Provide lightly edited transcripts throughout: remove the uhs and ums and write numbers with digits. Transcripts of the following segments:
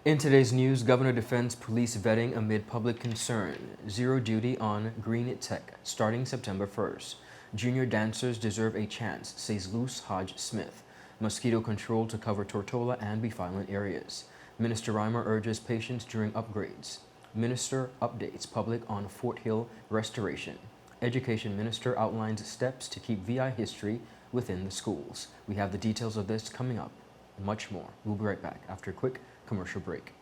In today's news, Governor defends police vetting amid public concern. Zero duty on green tech starting September 1st. Junior dancers deserve a chance, says LUCE HODGE-SMITH. Mosquito control to cover Tortola and Befilement areas. Minister RYMER urges patience during upgrades. Minister updates public on Fort Hill restoration. Education Minister outlines steps to keep VI history within the schools. We have the details of this coming up and much more. We'll be right back after a quick commercial break.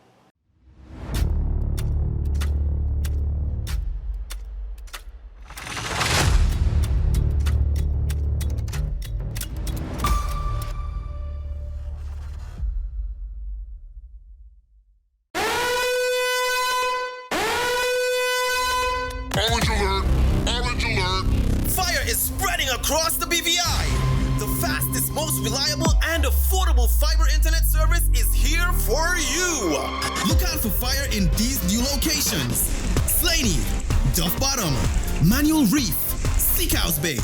Orange alert! Orange alert! Fire is spreading across the BVI. The fastest, most reliable, and affordable fiber internet service is here for you. Look out for fire in these new locations: Slaney, Duff Bottom, Manual Reef, Seacows Bay,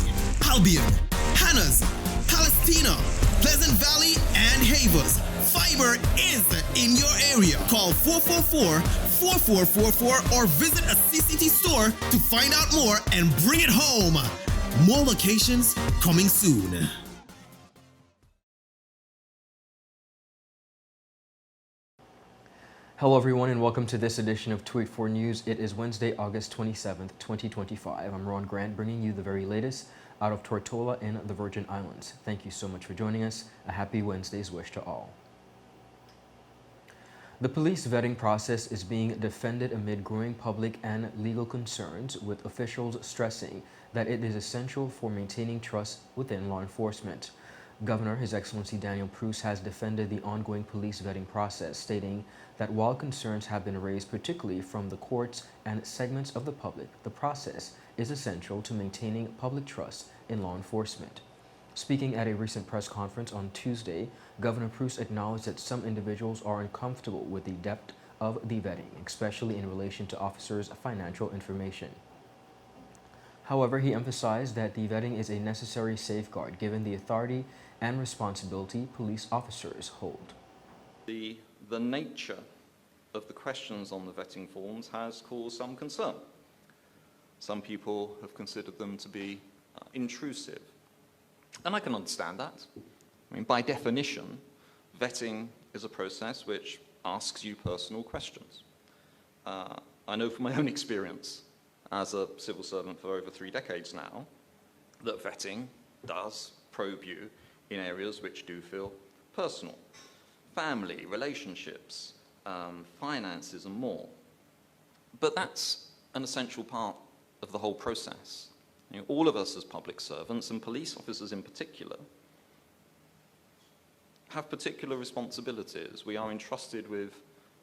Albion, Hannah's, Palestina, Pleasant Valley, and Havers. Fiber is in your area. Call 444-4444 or visit a CCT store to find out more and bring it home. More locations coming soon. Hello everyone and welcome to this edition of 284 News. It is Wednesday, August 27th, 2025. I'm Ron Grant bringing you the very latest out of Tortola in the Virgin Islands. Thank you so much for joining us. A happy Wednesday's wish to all. The police vetting process is being defended amid growing public and legal concerns, with officials stressing that it is essential for maintaining trust within law enforcement. Governor His Excellency Daniel Pruce has defended the ongoing police vetting process, stating that while concerns have been raised particularly from the courts and segments of the public, the process is essential to maintaining public trust in law enforcement. Speaking at a recent press conference on Tuesday, Governor Pruce acknowledged that some individuals are uncomfortable with the depth of the vetting, especially in relation to officers' financial information. However, he emphasized that the vetting is a necessary safeguard given the authority and responsibility police officers hold. The nature of the questions on the vetting forms has caused some concern. Some people have considered them to be intrusive. And I can understand that. I mean, by definition, vetting is a process which asks you personal questions. I know from my own experience as a civil servant for over 3 decades now, that vetting does probe you in areas which do feel personal. Family, relationships, finances, and more. But that's an essential part of the whole process. You know, all of us as public servants, and police officers in particular, have particular responsibilities. We are entrusted with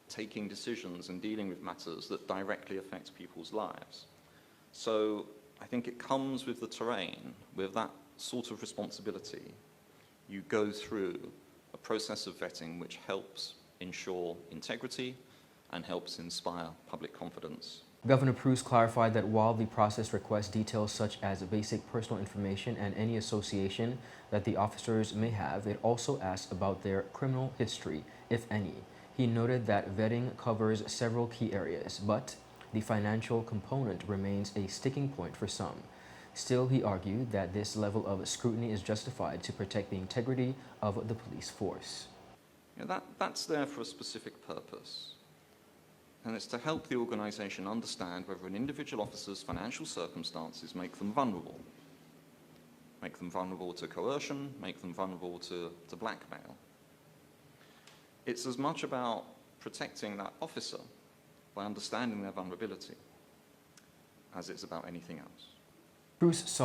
taking decisions and dealing with matters that directly affect people's lives. So I think it comes with the terrain, with that sort of responsibility. You go through a process of vetting which helps ensure integrity and helps inspire public confidence. Governor Pruce clarified that while the process requests details such as basic personal information and any association that the officers may have, it also asks about their criminal history, if any. He noted that vetting covers several key areas, but the financial component remains a sticking point for some. Still, he argued that this level of scrutiny is justified to protect the integrity of the police force. Yeah, that's there for a specific purpose. And it's to help the organization understand whether an individual officer's financial circumstances make them vulnerable. Make them vulnerable to coercion, make them vulnerable to blackmail. It's as much about protecting that officer by understanding their vulnerability as it's about anything else. Pruce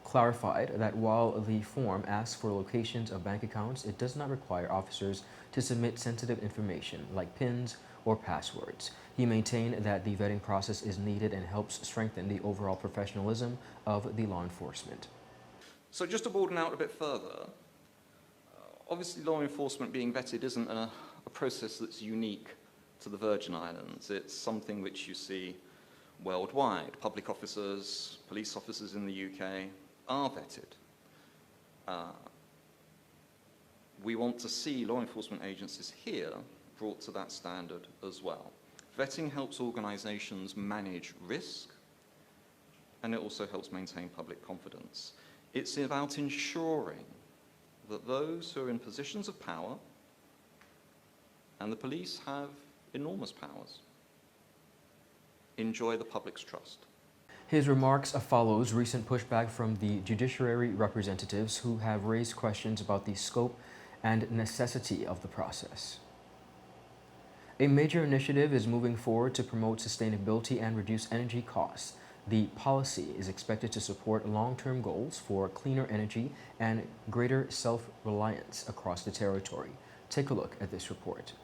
clarified that while the form asks for locations of bank accounts, it does not require officers to submit sensitive information like PINs or passwords. He maintained that the vetting process is needed and helps strengthen the overall professionalism of the law enforcement. So just to broaden out a bit further, obviously law enforcement being vetted isn't a process that's unique to the Virgin Islands. It's something which you see worldwide. Public officers, police officers in the UK are vetted. We want to see law enforcement agencies here brought to that standard as well. Vetting helps organizations manage risk, and it also helps maintain public confidence. It's about ensuring that those who are in positions of power, and the police have enormous powers, enjoy the public's trust. His remarks follows recent pushback from the judiciary representatives who have raised questions about the scope and necessity of the process. A major initiative is moving forward to promote sustainability and reduce energy costs. The policy is expected to support long-term goals for cleaner energy and greater self-reliance across the territory. Take a look at this report.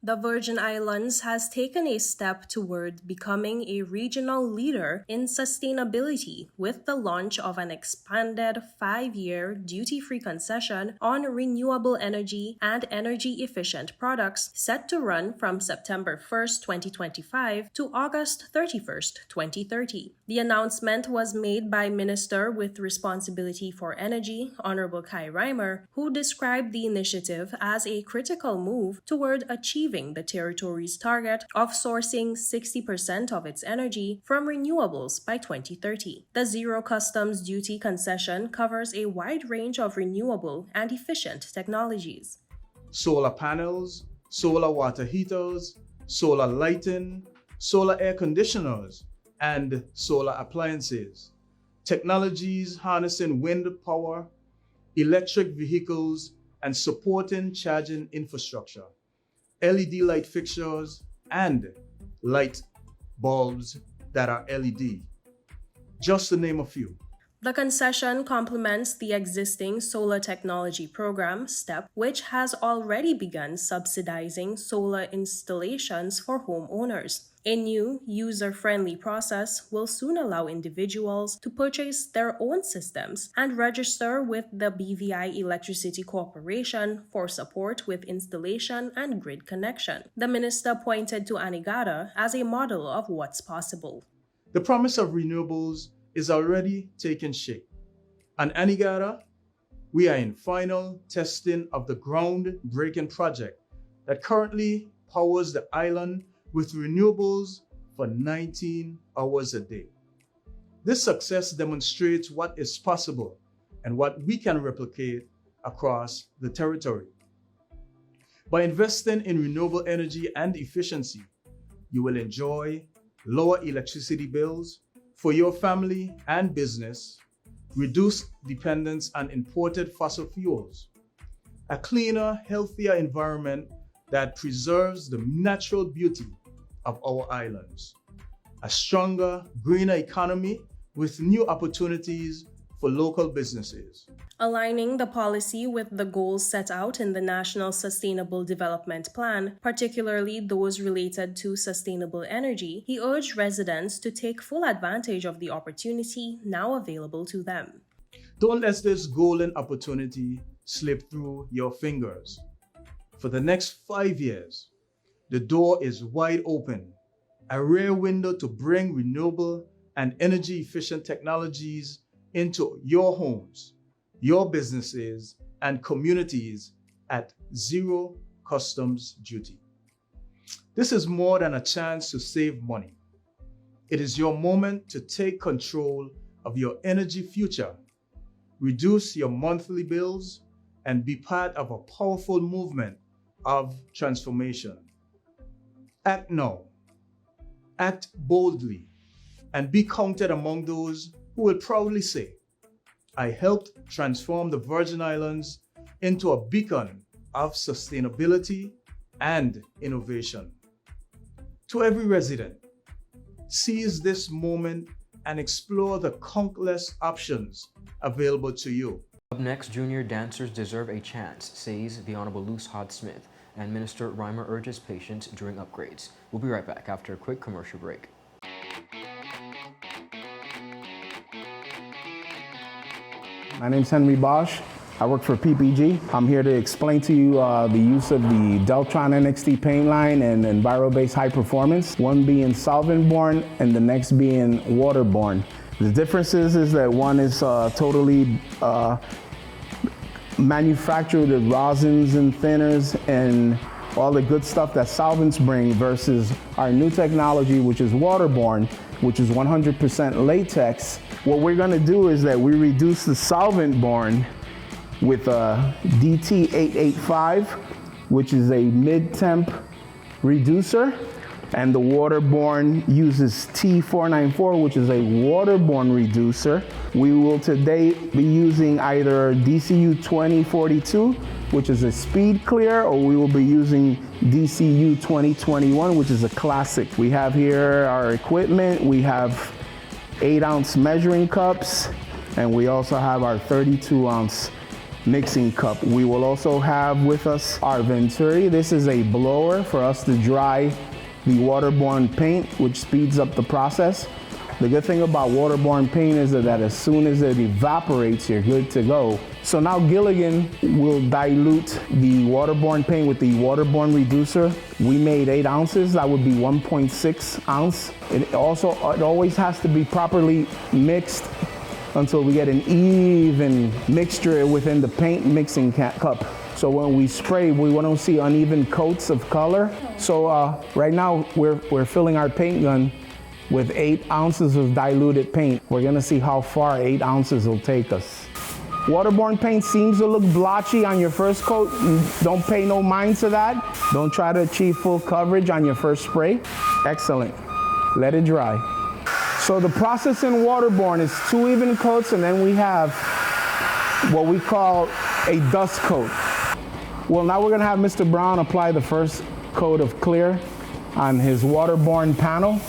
The Virgin Islands has taken a step toward becoming a regional leader in sustainability with the launch of an expanded 5-year duty-free concession on renewable energy and energy-efficient products set to run from September 1st, 2025 to August 31st, 2030. The announcement was made by Minister with Responsibility for Energy, Honorable RYMER, who described the initiative as a critical move toward achieving the territory's target of sourcing 60% of its energy from renewables by 2030. The zero customs duty concession covers a wide range of renewable and efficient technologies. Solar panels, solar water heaters, solar lighting, solar air conditioners, and solar appliances. Technologies harnessing wind power, electric vehicles, and supporting charging infrastructure. LED light fixtures, and light bulbs that are LED, just to name a few. The concession complements the existing Solar Technology Program, STEP, which has already begun subsidizing solar installations for homeowners. A new, user-friendly process will soon allow individuals to purchase their own systems and register with the BVI Electricity Corporation for support with installation and grid connection. The minister pointed to Anegada as a model of what's possible. The promise of renewables is already taking shape. On Anegada, we are in final testing of the groundbreaking project that currently powers the island with renewables for 19 hours a day. This success demonstrates what is possible and what we can replicate across the territory. By investing in renewable energy and efficiency, you will enjoy lower electricity bills for your family and business, reduce dependence on imported fossil fuels, a cleaner, healthier environment that preserves the natural beauty of our islands, a stronger, greener economy with new opportunities for local businesses. Aligning the policy with the goals set out in the National Sustainable Development Plan, particularly those related to sustainable energy, he urged residents to take full advantage of the opportunity now available to them. Don't let this golden opportunity slip through your fingers. For the next 5 years, the door is wide open, a rare window to bring renewable and energy-efficient technologies into your homes, your businesses, and communities at zero customs duty. This is more than a chance to save money. It is your moment to take control of your energy future, reduce your monthly bills, and be part of a powerful movement of transformation. Act now, act boldly, and be counted among those who will proudly say, I helped transform the Virgin Islands into a beacon of sustainability and innovation. To every resident, seize this moment and explore the countless options available to you. Up next, junior dancers deserve a chance, says the Honorable LUCE HODGE-SMITH, and Minister RYMER urges patience during upgrades. We'll be right back after a quick commercial break. My name is Henry Bosch. I work for PPG. I'm here to explain to you the use of the Deltron NXT paint line and Enviro-based high performance, one being solvent-borne and the next being water-borne. The difference is that one is totally manufactured with rosins and thinners and all the good stuff that solvents bring versus our new technology, which is waterborne, which is 100% latex. What we're gonna do is that we reduce the solvent-borne with a DT885, which is a mid-temp reducer, and the waterborne uses T494, which is a waterborne reducer. We will today be using either DCU 2042, which is a speed clear, or we will be using DCU 2021, which is a classic. We have here our equipment. We have 8-ounce measuring cups, and we also have our 32-ounce mixing cup. We will also have with us our Venturi. This is a blower for us to dry the waterborne paint, which speeds up the process. The good thing about waterborne paint is that as soon as it evaporates, you're good to go. So now Gilligan will dilute the waterborne paint with the waterborne reducer. We made 8 ounces, that would be 1.6 ounce. It always has to be properly mixed until we get an even mixture within the paint mixing cup. So when we spray, we don't see uneven coats of color. So right now we're filling our paint gun with 8 ounces of diluted paint. We're gonna see how far 8 ounces will take us. Waterborne paint seems to look blotchy on your first coat. Don't pay no mind to that. Don't try to achieve full coverage on your first spray. Excellent. Let it dry. So the process in waterborne is 2 even coats, and then we have what we call a dust coat. Well, now we're gonna have Mr. Brown apply the first coat of clear on his waterborne panel.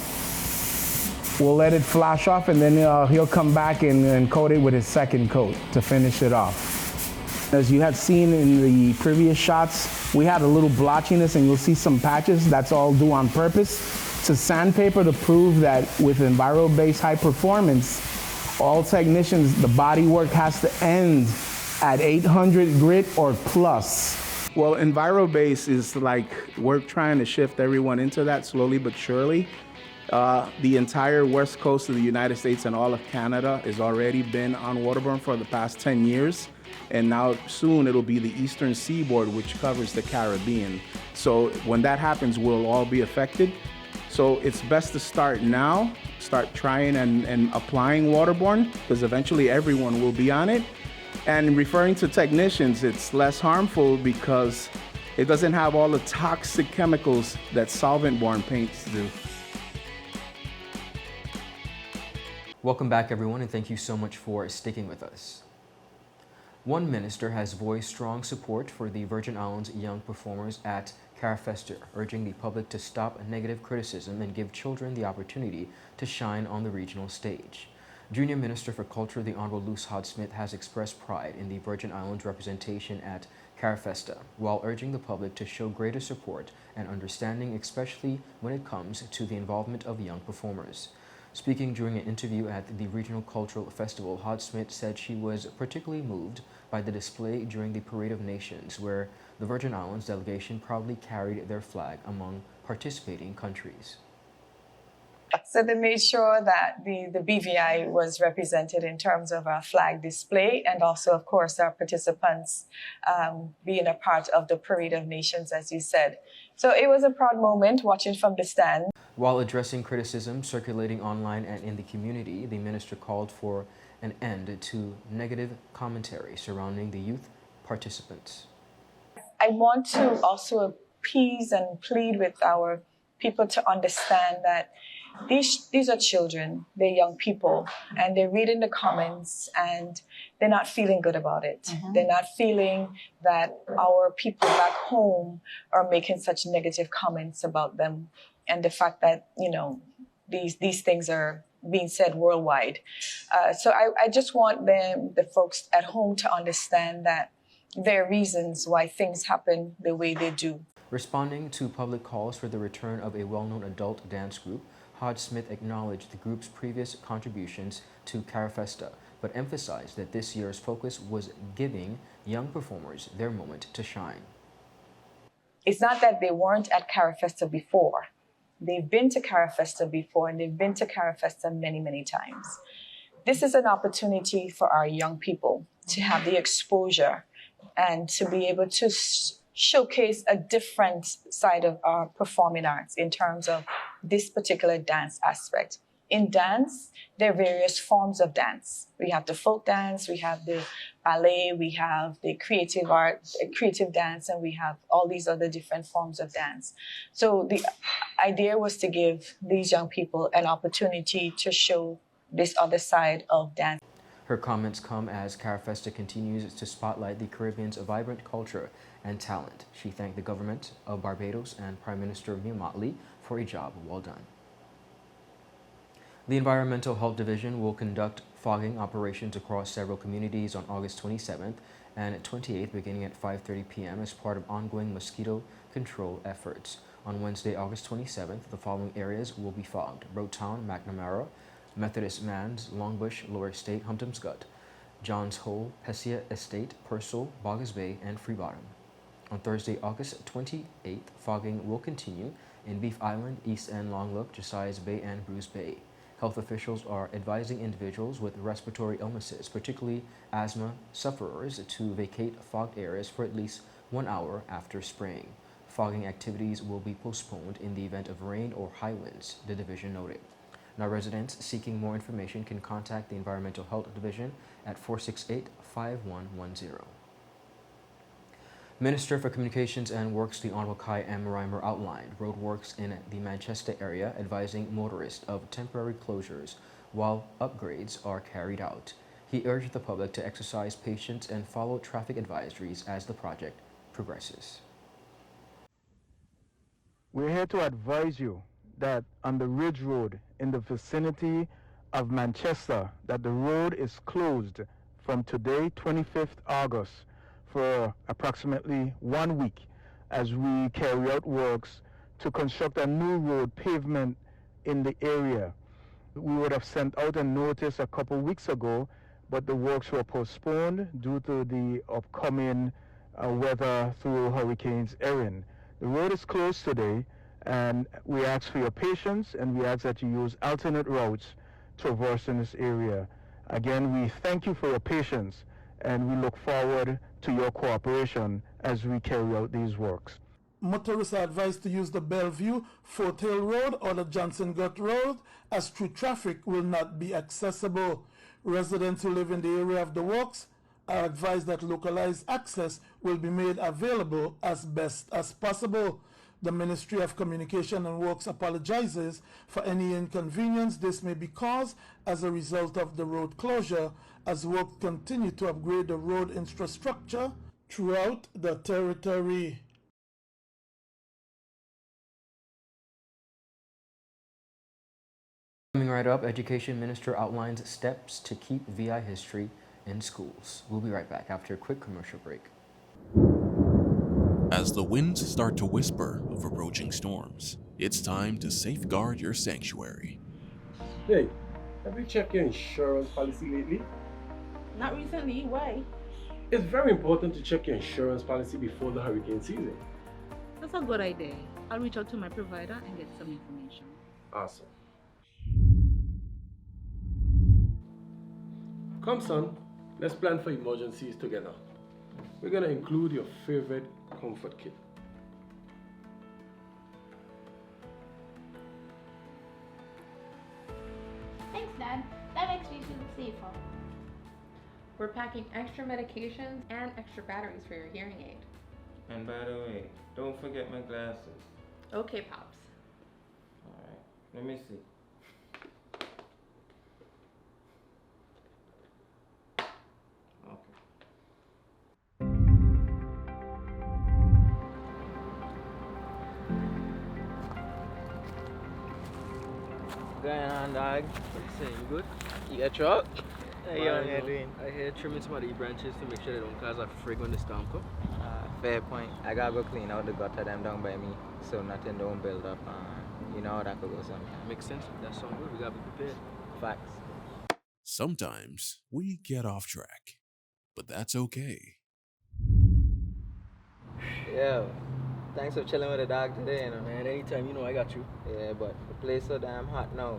We'll let it flash off, and then he'll come back and coat it with his second coat to finish it off. As you had seen in the previous shots, we had a little blotchiness, and you'll see some patches. That's all due on purpose to sandpaper to prove that with Enviro-based high performance, all technicians, the body work has to end at 800 grit or plus. Well, Enviro-based is like we're trying to shift everyone into that slowly but surely. The entire west coast of the United States and all of Canada has already been on waterborne for the past 10 years. And now soon it'll be the eastern seaboard, which covers the Caribbean. So when that happens, we'll all be affected. So it's best to start now, start trying and applying waterborne, because eventually everyone will be on it. And referring to technicians, it's less harmful because it doesn't have all the toxic chemicals that solvent-borne paints do. Welcome back, everyone, and thank you so much for sticking with us. One minister has voiced strong support for the Virgin Islands young performers at Carafesta, urging the public to stop negative criticism and give children the opportunity to shine on the regional stage. Junior Minister for Culture, the Honorable LUCE HODGE-SMITH, has expressed pride in the Virgin Islands representation at Carafesta, while urging the public to show greater support and understanding, especially when it comes to the involvement of young performers. Speaking during an interview at the Regional Cultural Festival, HODGE-SMITH said she was particularly moved by the display during the Parade of Nations, where the Virgin Islands delegation proudly carried their flag among participating countries. So they made sure that the BVI was represented in terms of our flag display, and also, of course, our participants being a part of the Parade of Nations, as you said. So it was a proud moment watching from the stand. While addressing criticism circulating online and in the community, the minister called for an end to negative commentary surrounding the youth participants. I want to also appease and plead with our people to understand that these are children, they're young people, and they're reading the comments and they're not feeling good about it. Mm-hmm. They're not feeling that our people back home are making such negative comments about them, and the fact that, you know, these things are being said worldwide. So I just want the folks at home to understand that there are reasons why things happen the way they do. Responding to public calls for the return of a well-known adult dance group, HODGE-SMITH acknowledged the group's previous contributions to Carafesta, but emphasized that this year's focus was giving young performers their moment to shine. It's not that they weren't at Carafesta before. They've been to Carafesta before, and they've been to Carafesta many, many times. This is an opportunity for our young people to have the exposure and to be able to showcase a different side of our performing arts in terms of this particular dance aspect. In dance, there are various forms of dance. We have the folk dance, we have the ballet, we have the creative art, creative dance, and we have all these other different forms of dance. So the idea was to give these young people an opportunity to show this other side of dance. Her comments come as Carafesta continues to spotlight the Caribbean's vibrant culture and talent. She thanked the government of Barbados and Prime Minister Mia Mottley for a job well done. The Environmental Health Division will conduct fogging operations across several communities on August 27th and 28th beginning at 5:30 p.m. as part of ongoing mosquito control efforts. On Wednesday, August 27th, the following areas will be fogged: Roadtown, McNamara, Methodist Man's, Longbush, Lower Estate, Humpton's Gut, Johns Hole, Hessia Estate, Purcell, Boggers Bay, and Free Bottom. On Thursday, August 28th, fogging will continue in Beef Island, East End, Longlook, Josiah's Bay, and Bruce Bay. Health officials are advising individuals with respiratory illnesses, particularly asthma sufferers, to vacate fogged areas for at least 1 hour after spraying. Fogging activities will be postponed in the event of rain or high winds, the division noted. Now, residents seeking more information can contact the Environmental Health Division at 468-5110. Minister for Communications and Works, the Honorable Kai M. RYMER, outlined roadworks in the Manchester area, advising motorists of temporary closures while upgrades are carried out. He urged the public to exercise patience and follow traffic advisories as the project progresses. We're here to advise you that on the Ridge Road in the vicinity of Manchester, that the road is closed from today, 25th August, for approximately 1 week as we carry out works to construct a new road pavement in the area. We would have sent out a notice a couple weeks ago, but the works were postponed due to the upcoming weather through Hurricanes Erin. The road is closed today, and we ask for your patience, and we ask that you use alternate routes traversing this area. Again, we thank you for your patience, and we look forward to your cooperation as we carry out these works. Motorists are advised to use the Bellevue, Fort Hill Road or the Johnson Gut Road, as through traffic will not be accessible. Residents who live in the area of the works are advised that localized access will be made available as best as possible. The Ministry of Communication and Works apologizes for any inconvenience this may be caused as a result of the road closure, as work continue to upgrade the road infrastructure throughout the territory. Coming right up, Education Minister outlines steps to keep VI history in schools. We'll be right back after a quick commercial break. As the winds start to whisper of approaching storms, it's time to safeguard your sanctuary. Hey, have you checked your insurance policy lately? Not recently, why? It's very important to check your insurance policy before the hurricane season. That's a good idea. I'll reach out to my provider and get some information. Awesome. Come son, let's plan for emergencies together. We're gonna include your favorite comfort kit. Thanks, Dad. That makes me feel safer. We're packing extra medications and extra batteries for your hearing aid. And by the way, don't forget my glasses. Okay, Pops. Alright, let me see. Going on, dog? Saying you good? You got truck? How you Well, on here doing? I hear trimming some of the branches to make sure they don't cause a frig when the storm come. Fair point. I gotta go clean out the gutter them down by me so nothing don't build up. You know how that could go sometimes. Makes sense. That's so good. We gotta be prepared. Facts. Sometimes we get off track, but that's okay. Yo, thanks for chilling with the dog today, you know. Man, anytime, you know I got you. Yeah, but the place so damn hot now.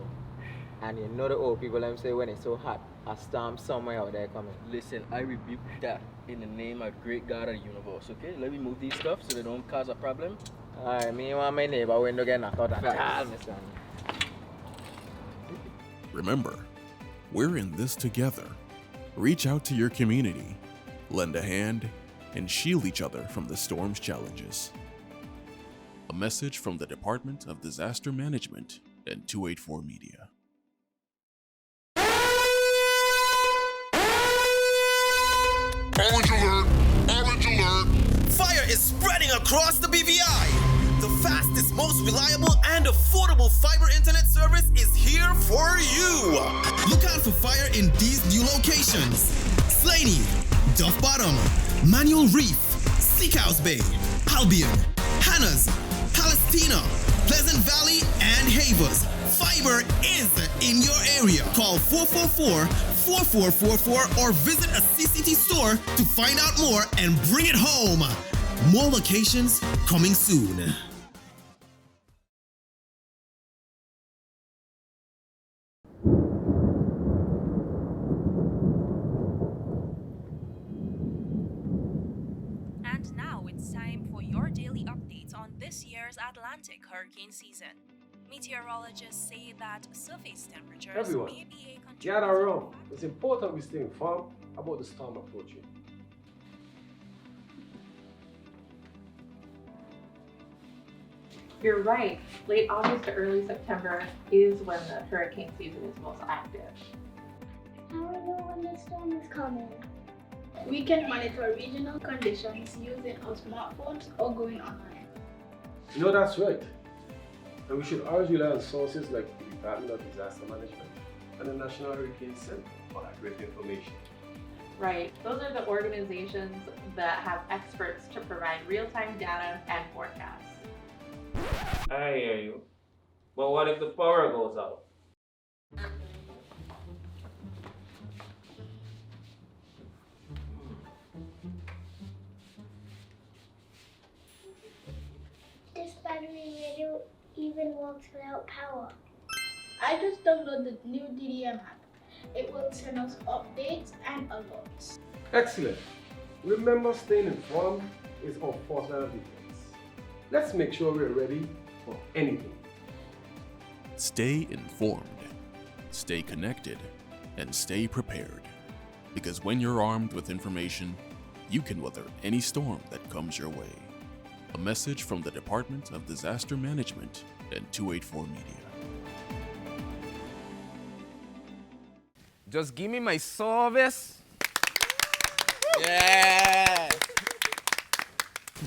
And you know the old people them say when it's so hot, a storm somewhere out there coming. Listen, I rebuke that in the name of great God of the universe, okay? Let me move these stuff so they don't cause a problem. Alright, me want my neighbor window get knocked out at all, Mr. Remember, we're in this together. Reach out to your community, lend a hand, and shield each other from the storm's challenges. A message from the Department of Disaster Management and 284 Media. Orange alert! Orange alert! Fire is spreading across the BVI. The fastest, most reliable, and affordable fiber internet service is here for you. Look out for fire in these new locations: Slaney, Duff Bottom, Manual Reef, Seacows Bay, Albion, Hannah's, Palestina, Pleasant Valley, and Havers. Fiber is in your area. Call 444-4444 or visit a CCT store to find out more and bring it home. More locations coming soon. And now it's time for your daily updates on this year's Atlantic hurricane season. Meteorologists say that surface temperatures Everyone, may be a gather around. It's important we stay informed about the storm approaching. You're right. Late August to early September is when the hurricane season is most active. How do we know when the storm is coming? We can monitor regional conditions using our smartphones or going online. You know, that's right. And we should always rely on sources like the Department of Disaster Management and the National Hurricane Center for accurate information. Right. Those are the organizations that have experts to provide real-time data and forecasts. I hear you. But what if the power goes out? This battery radio even works without power. I just downloaded the new DDM app. It will send us updates and alerts. Excellent. Remember, staying informed is our first line of defense. Let's make sure we're ready for anything. Stay informed, stay connected, and stay prepared. Because when you're armed with information, you can weather any storm that comes your way. A message from the Department of Disaster Management and 284 Media. Just give me my service. Yeah.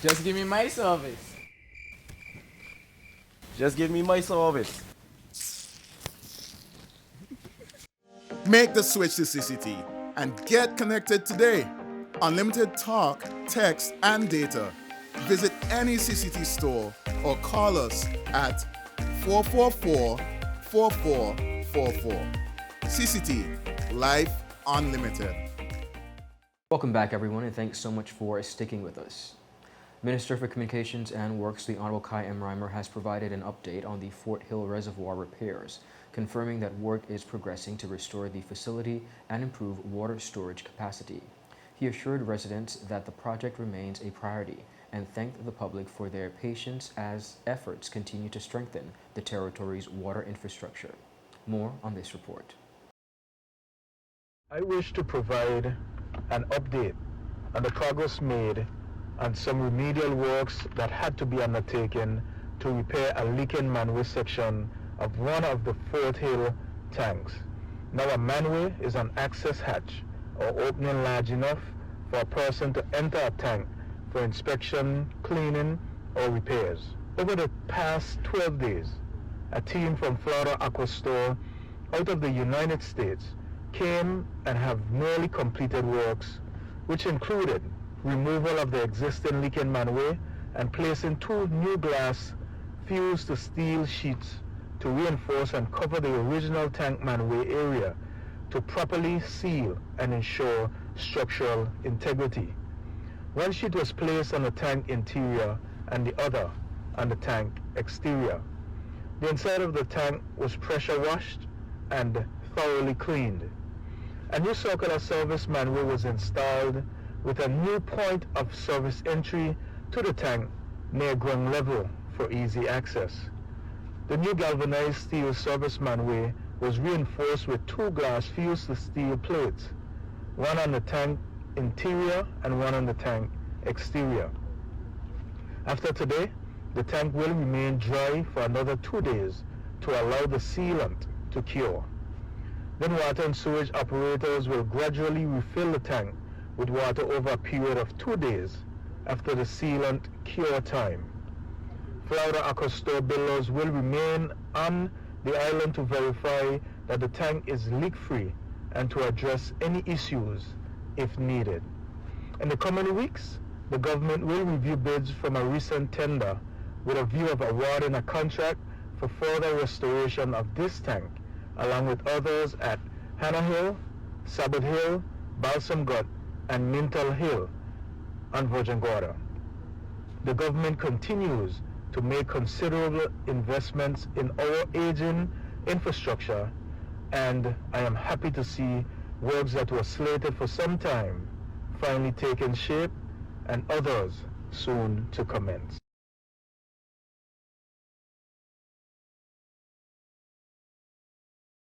Just give me my service. Just give me my service. Make the switch to CCT and get connected today. Unlimited talk, text, and data. Visit any CCT store or call us at 444-4444. CCT, Life Unlimited. Welcome back, everyone, and thanks so much for sticking with us. Minister for Communications and Works, the Honorable Kai M. RYMER, has provided an update on the Fort Hill Reservoir repairs, confirming that work is progressing to restore the facility and improve water storage capacity. He assured residents that the project remains a priority and thanked the public for their patience as efforts continue to strengthen the territory's water infrastructure. More on this report. I wish to provide an update on the progress made on some remedial works that had to be undertaken to repair a leaking manway section of one of the Fort Hill tanks. Now a manway is an access hatch or opening large enough for a person to enter a tank for inspection, cleaning, or repairs. Over the past 12 days, a team from Florida Aqua Store out of the United States came and have nearly completed works, which included removal of the existing leaking manway and placing 2 new glass fused to steel sheets to reinforce and cover the original tank manway area to properly seal and ensure structural integrity. One sheet was placed on the tank interior and the other on the tank exterior. The inside of the tank was pressure washed and thoroughly cleaned. A new circular service manual was installed with a new point of service entry to the tank near ground level for easy access. The new galvanized steel service manway was reinforced with 2 glass fused steel plates, one on the tank interior and one on the tank exterior. After today, the tank will remain dry for another 2 days to allow the sealant to cure. Then water and sewage operators will gradually refill the tank with water over a period of 2 days after the sealant cure time. Florida Aqua Store builders will remain on the island to verify that the tank is leak-free and to address any issues if needed. In the coming weeks, the government will review bids from a recent tender with a view of awarding a contract for further restoration of this tank, along with others at Hannah Hill, Sabbath Hill, Balsam Gut, and Mintal Hill on Virgin Gorda. The government continues to make considerable investments in our aging infrastructure, and I am happy to see works that were slated for some time finally taking shape and others soon to commence.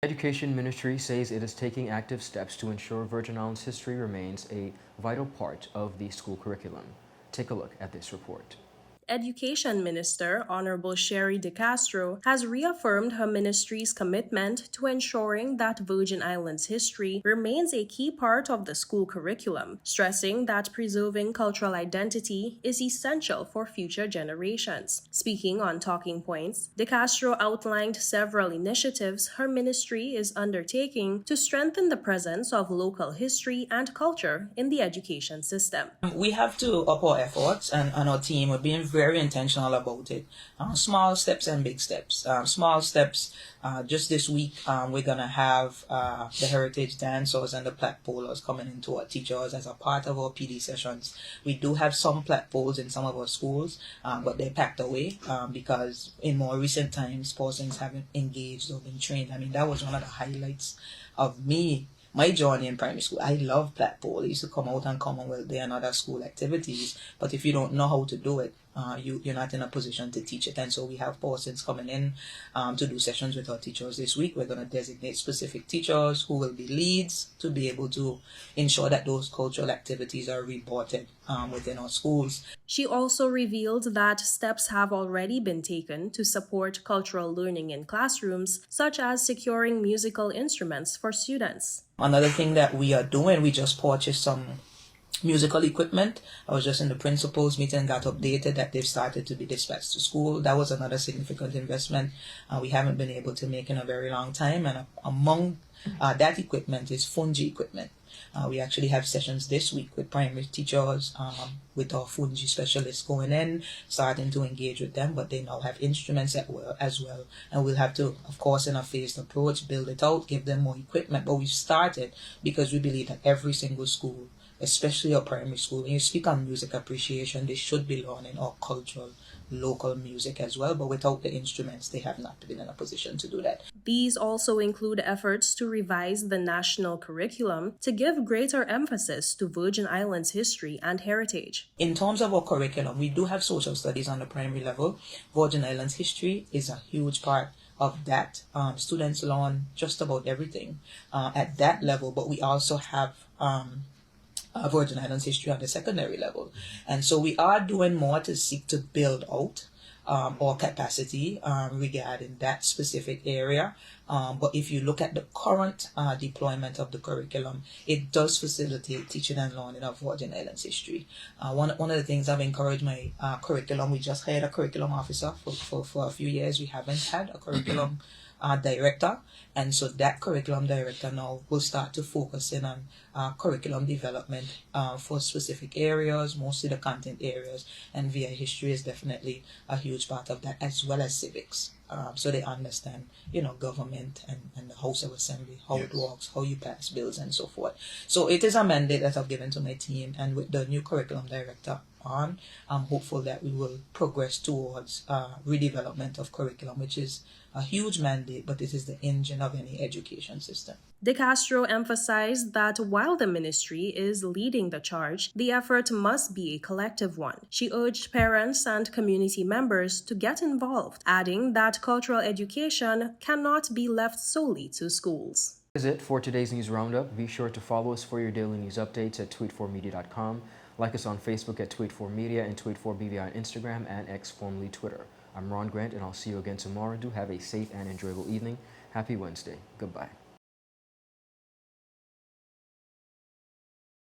The Education Ministry says it is taking active steps to ensure Virgin Islands history remains a vital part of the school curriculum. Take a look at this report. Education Minister Honorable Sherry DeCastro has reaffirmed her ministry's commitment to ensuring that Virgin Islands history remains a key part of the school curriculum, stressing that preserving cultural identity is essential for future generations. Speaking on Talking Points, DeCastro outlined several initiatives her ministry is undertaking to strengthen the presence of local history and culture in the education system. We have to up our efforts, and our team are being very intentional about it. Small steps and big steps. Small steps, just this week, we're going to have the heritage dancers and the plat polers coming into our teachers as a part of our PD sessions. We do have some plat poles in some of our schools, but they're packed away because in more recent times, persons haven't engaged or been trained. I mean, that was one of the highlights of my journey in primary school. I love plat pole. I used to come out on Commonwealth Day and other school activities, but if you don't know how to do it, you're not in a position to teach it. And so we have persons coming in to do sessions with our teachers this week. We're going to designate specific teachers who will be leads to be able to ensure that those cultural activities are reported within our schools. She also revealed that steps have already been taken to support cultural learning in classrooms, such as securing musical instruments for students. Another thing that we are doing, we just purchased some musical equipment. I was just in the principals meeting and got updated that they've started to be dispatched to school. That was another significant investment we haven't been able to make in a very long time. And among that equipment is Fungi equipment. We actually have sessions this week with primary teachers, with our Fungi specialists going in, starting to engage with them, but they now have instruments as well. And we'll have to, of course, in a phased approach, build it out, give them more equipment. But we've started because we believe that every single school, especially our primary school, when you speak on music appreciation, they should be learning our cultural, local music as well, but without the instruments, they have not been in a position to do that. These also include efforts to revise the national curriculum to give greater emphasis to Virgin Islands history and heritage. In terms of our curriculum, we do have social studies on the primary level. Virgin Islands history is a huge part of that. Students learn just about everything at that level, but we also have Virgin Islands history on the secondary level. And so we are doing more to seek to build out our capacity regarding that specific area. But if you look at the current deployment of the curriculum, it does facilitate teaching and learning of Virgin Islands history. One of the things I've encouraged my curriculum, we just hired a curriculum officer for a few years. We haven't had a curriculum director, and so that curriculum director now will start to focus in on curriculum development for specific areas, mostly the content areas, and VI history is definitely a huge part of that, as well as civics. So they understand, government and the House of Assembly, how it works, how you pass bills and so forth. So it is a mandate that I've given to my team, and with the new curriculum director on. I'm hopeful that we will progress towards redevelopment of curriculum, which is a huge mandate, but it is the engine of any education system. De Castro emphasized that while the ministry is leading the charge, the effort must be a collective one. She urged parents and community members to get involved, adding that cultural education cannot be left solely to schools. That is it for today's news roundup. Be sure to follow us for your daily news updates at tweet4media.com. Like us on Facebook at tweet4media and tweet4BVI on Instagram and X, formerly Twitter. I'm Ron Grant, and I'll see you again tomorrow. Do have a safe and enjoyable evening. Happy Wednesday. Goodbye.